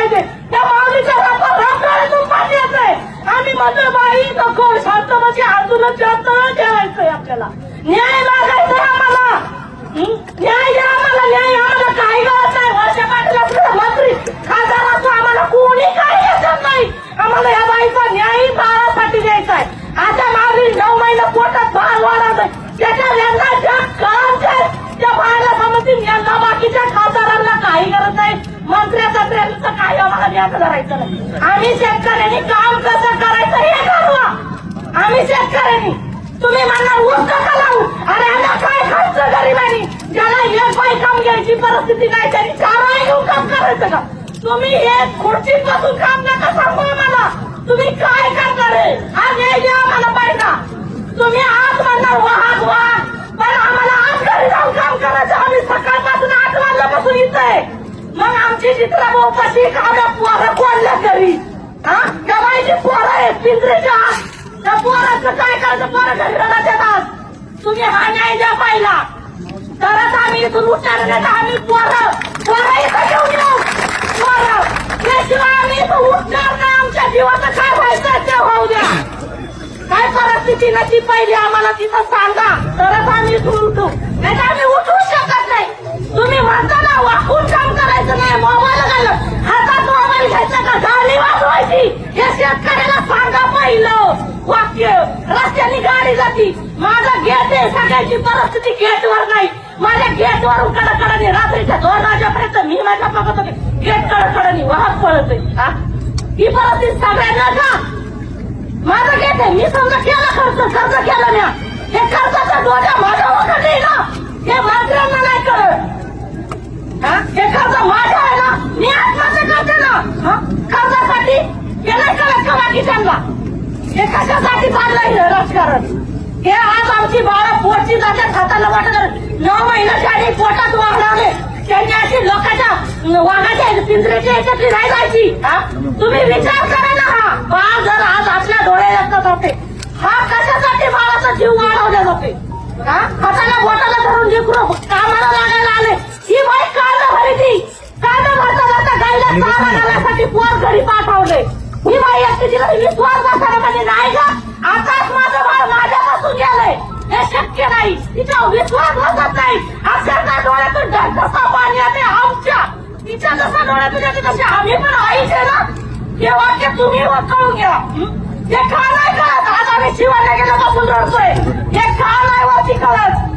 पाहिजे. त्या माऊलीच्या रंगाळ्यातून पाणी येतंय. आम्ही म्हणतो बाई नको शांत बसी अजूनच जास्त ठेवायचंय. आपल्याला न्याय मागायचंय. आम्हाला न्याय द्या. आम्हाला न्याय. आम्हाला काही गरज नाही. वर्षा पाटील आपल्याला मंत्री खासदार असतो. आम्हाला कोणी काही येत नाही. आम्हाला या बाईचा न्याय बाळासाठी द्यायचा आहे. आता मागील 9 महिने पोटात बाळ वाढवतोय. त्याच्या रंगाच्या काळात त्या बाळाला समजतील. यांना बाकीच्या खासदारांना काही गरज नाही. मंत्र्याचा ट्रेनचं काही आम्हाला न्याय धरायचं नाही. आम्ही शेतकऱ्यांनी काम कसं करायचं हे ठरवा. आम्ही शेतकऱ्यांनी तुम्ही म्हणणार ऊस नका लावू. अरे यांना काय खायचं गरिबांनी. ज्याला एक बाई काम घ्यायची परिस्थिती नाही त्यांनी 4 बाई घेऊन काम करायचं का. तुम्ही एक खुर्चीत बसून काम नका सांगू आम्हाला. तुम्ही काय करणार आहे हा न्याय द्या आम्हाला पाहिजे. तुम्ही आज म्हणणार वाहक वाहक पण आम्हाला आज घरी जाऊन काम करायचं. आम्ही सकाळपासून 8 वाजल्यापासून इथंय. मग आमची चित्रा भाऊ कशी आम्ही पोरं कोणल्या घरी हा त्या बाईची पोरं आहेत पिंजऱ्याच्या आत. त्या पोराचं काय करायचं. पोरं घरी रडायचे आज. तुम्ही हा न्याय द्या पाहिला तरच आम्ही इथून उठणार नाही. आम्ही पोरं इथं घेऊन येऊ. पोरं त्याशिवाय आम्ही इथं उठणार नाही. आमच्या जीवाचं काय व्हायचं ते होऊ द्या. काय परिस्थिती ना ती पहिली आम्हाला तिथं सांगा तरच आम्ही इथून उठू. नाही तर आम्ही उठू शकत नाही. तुम्ही म्हणता ना वाकून काम करायचं नाही. मोबाईल घालून हातात मोबाईल घ्यायचा का गाडी वाजवायची हे शेतकऱ्याला सांगा पहिलं वाक्य. रस्त्याने गाडी जाती. माझा गेट आहे. सगळ्याची परिस्थिती गेटवर नाही. माझ्या गेटवरून कडकडणी रात्रीच्या 2 वाजेपर्यंत मी माझ्या बघत होते. गेट कडकडणी वाहत पडत ही परिस्थिती सगळ्यांना का. माझं गेट आहे. मी समजा केला कर्ज केलं ना. हे कर्जाचा डोळ्या माझ्या वगैरे नाही ना. हे मंत्र्यांना नाही कळत. हे कर्ज माझं आहे ना. मी आत्महत्या करते ना कर्जासाठी. हे नाही कळत का बाकीच्यांना. हे कशासाठी चाललंय राजकारण. हे आज आमची बाळा पोटची जातात हाताला वाटत 9 महिन्याच्या आधी पोटात वाढवले. त्यांनी अशी लोकांच्या वाघाच्या पिंजऱ्याच्या याच्यातली नाही जायची. तुम्ही विचार करा ना. हा बाळ जर आज आपल्या डोळ्यात जाते हा कशासाठी बाळाचा जीव वाढवला जाते. हाताला बोटाला धरून लेकरू कामाला लागायला आले. ही बाई कांदा भरती. कांदा भरता भरता गायला कामा घालण्यासाठी पोर घरी पाठवले. ही बाई असते तिला विश्वास बसायला म्हणजे नाही का. आताच माझं बाळ माझ्यापासून गेलंय. हे शक्य नाही. तिचा विश्वास बसत नाही. अक्षरशः डोळ्यातून जसा पाणी येते आमच्या. तिच्या जसा डोळ्यातून येते तसे आम्ही पण आईच आहे ना. हे वाक्य तुम्ही कळून घ्या. हे का नाही कळत. आज आम्ही शिवायला गेल्यापासून रडतोय. हे का नाही वरती कळत.